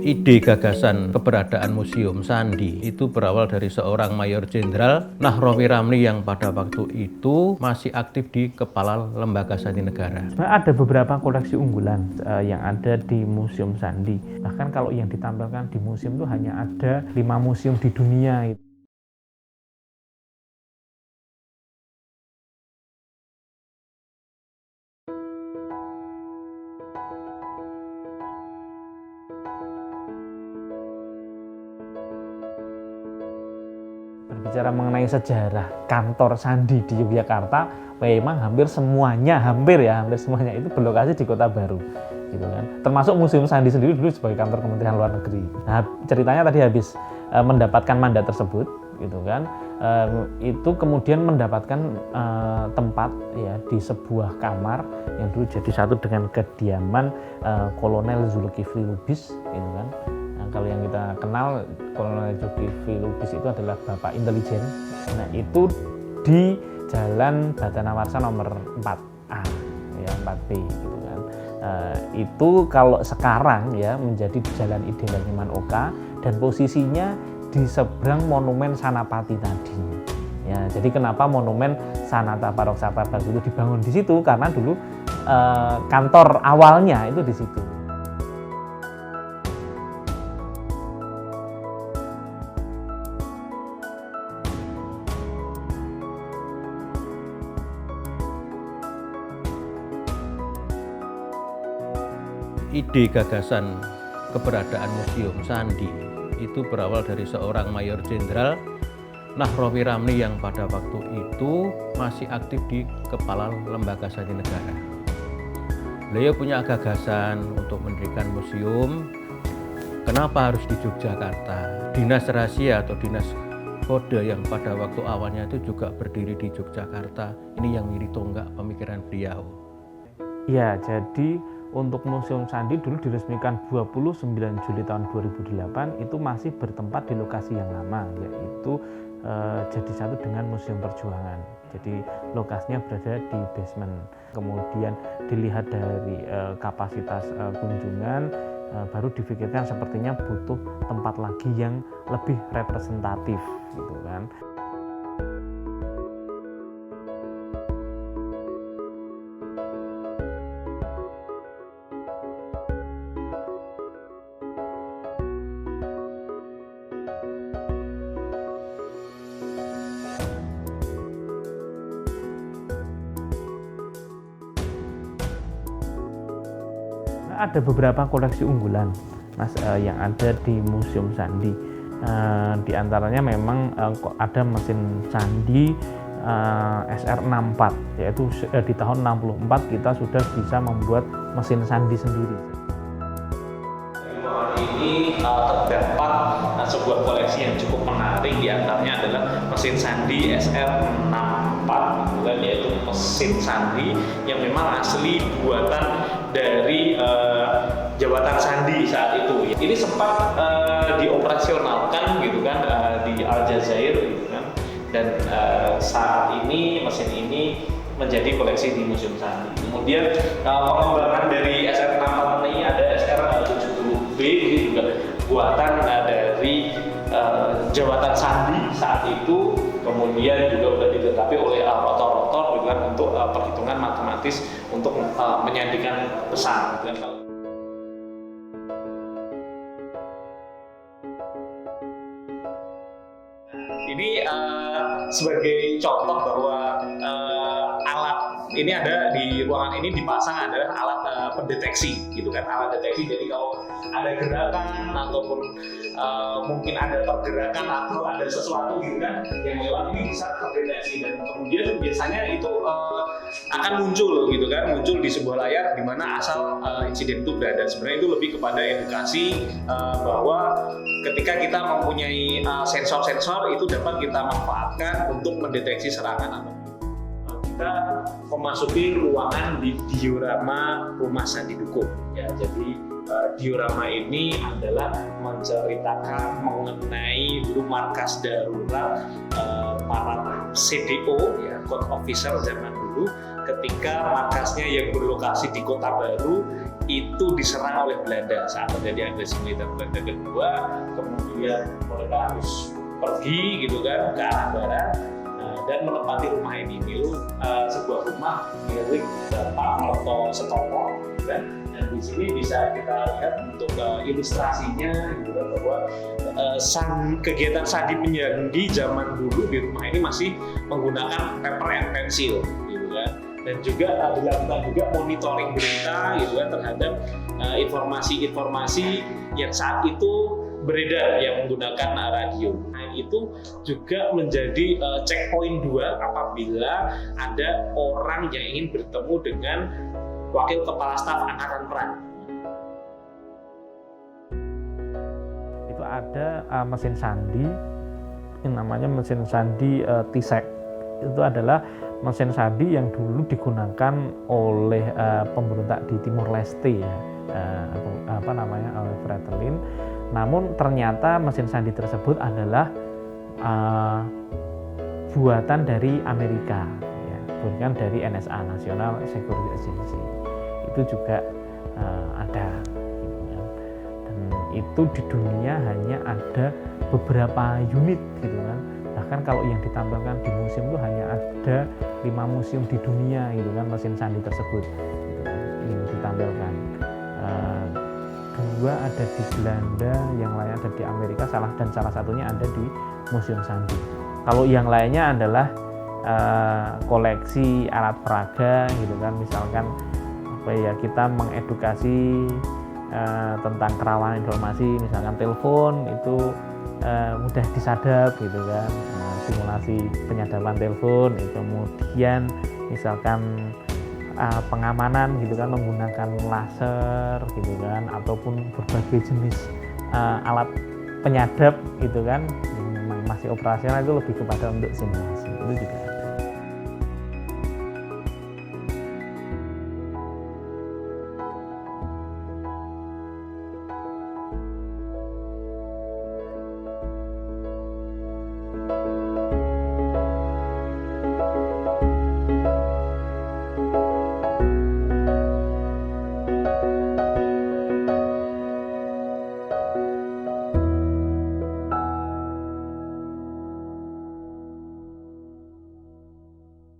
Ide gagasan keberadaan Museum Sandi itu berawal dari seorang Mayor Jenderal Nahrawi Ramli yang pada waktu itu masih aktif di Kepala Lembaga Sandi Negara. Ada beberapa koleksi unggulan yang ada di Museum Sandi. Bahkan kalau yang ditampilkan di museum itu hanya ada 5 museum di dunia. Berbicara mengenai sejarah kantor Sandi di Yogyakarta, memang hampir semuanya itu berlokasi di Kota Baru, gitu kan. Termasuk Museum Sandi sendiri dulu sebagai kantor Kementerian Luar Negeri. Nah, ceritanya tadi habis mendapatkan mandat tersebut, gitu kan, itu kemudian mendapatkan tempat ya di sebuah kamar yang dulu jadi satu dengan kediaman Kolonel Zulkifli Lubis, gitu kan. Kalau yang kita kenal, Kolonel Zulkifli Lubis itu adalah Bapak Intelijen. Nah, itu di Jalan Batanawarsa nomor 4A, ya 4B, gitu kan. Itu kalau sekarang ya menjadi Jalan Iden Nyoman Oka dan posisinya di seberang Monumen Sanapati tadi. Ya, jadi kenapa Monumen Sanata Paroksata Baru itu dibangun di situ? Karena dulu kantor awalnya itu di situ. Ide gagasan keberadaan Museum Sandi itu berawal dari seorang Mayor Jenderal Nahrawi Ramli yang pada waktu itu masih aktif di Kepala Lembaga Sandi Negara. Beliau punya gagasan untuk mendirikan museum. Kenapa harus di Yogyakarta? Dinas Rahasia atau Dinas Kode yang pada waktu awalnya itu juga berdiri di Yogyakarta. Ini yang menjadi tonggak pemikiran beliau. Ya, jadi untuk Museum Sandi dulu diresmikan 29 Juli tahun 2008, itu masih bertempat di lokasi yang lama, yaitu jadi satu dengan Museum Perjuangan. Jadi lokasinya berada di basement. Kemudian dilihat dari kapasitas kunjungan, baru difikirkan sepertinya butuh tempat lagi yang lebih representatif, gitu kan. Ada beberapa koleksi unggulan, Mas, yang ada di Museum Sandi. Di antaranya memang ada mesin Sandi SR64, yaitu di tahun 64 kita sudah bisa membuat mesin Sandi sendiri. Di ruangan ini terdapat sebuah koleksi yang cukup menarik, di antaranya adalah mesin Sandi SR64, yaitu mesin Sandi yang memang asli buatan dari Jabatan Sandi saat itu. Ini sempat dioperasionalkan, gitu kan, di Aljazair, gitu kan. Dan saat ini mesin ini menjadi koleksi di Museum Sandi. Kemudian pengembangan dari SR64 ini ada SR70B, ini juga buatan dari Jabatan Sandi saat itu. Kemudian juga sudah dilengkapi oleh rotor-rotor, gitu kan, untuk perhitungan matematis untuk menyandikan pesan, gitu kan. Ini sebagai contoh bahwa alat ini ada di ruangan ini dipasang adalah alat pendeteksi, gitu kan, alat deteksi. Jadi kalau ada gerakan ataupun mungkin ada pergerakan atau ada sesuatu, gitu kan, yang lewat ini bisa terdeteksi, dan kemudian biasanya itu akan muncul, gitu kan, muncul di sebuah layar di mana asal insiden itu berada. Sebenarnya itu lebih kepada edukasi bahwa ketika kita mempunyai sensor-sensor itu dapat kita manfaatkan untuk mendeteksi serangan atau kita memasuki ruangan di diorama Rumah Sandi Dukung. Ya, jadi diorama ini adalah menceritakan mengenai dulu markas darurat para CDO, ya, code officer zaman dulu, ketika markasnya yang berlokasi di Kota Baru itu diserang oleh Belanda saat terjadi agresi militer Belanda kedua. Kemudian mereka harus pergi gitu kan ke arah barat dan menempati rumah ini. Dulu sebuah rumah milik Pak Mlerto Setopo, kan? Dan di sini bisa kita lihat untuk ilustrasinya gitu kan, bahwa kegiatan sandi penyandi zaman dulu di rumah ini masih menggunakan paper and pencil gitu kan. Dan juga dilakukan juga monitoring berita gitu kan terhadap informasi-informasi yang saat itu beredar yang menggunakan radio. Nah, itu juga menjadi checkpoint 2 apabila ada orang yang ingin bertemu dengan Wakil Kepala Staf Angkatan Perang. Itu ada mesin sandi yang namanya mesin sandi T-Sec. Itu adalah mesin sandi yang dulu digunakan oleh pemberontak di Timor Leste, ya, oleh Fretilin. Namun ternyata mesin sandi tersebut adalah buatan dari Amerika, ya, bukan dari NSA, National Security Agency. Itu juga ada, gitu kan. Dan itu di dunia hanya ada beberapa unit, gitu kan. Bahkan kalau yang ditampilkan di museum itu hanya ada 5 museum di dunia, gitu kan, mesin sandi tersebut, gitu kan, yang ditampilkan. 2 ada di Belanda, yang lain ada di Amerika, salah satunya ada di Museum Sandi. Kalau yang lainnya adalah koleksi alat peraga, gitu kan, misalkan kita mengedukasi tentang kerawanan informasi, misalkan telepon itu mudah disadap, gitu kan, simulasi penyadapan telepon. Kemudian misalkan pengamanan, gitu kan, menggunakan laser, gitu kan, ataupun berbagai jenis alat penyadap, gitu kan, yang memang masih operasional, itu lebih kepada untuk simulasi. Itu juga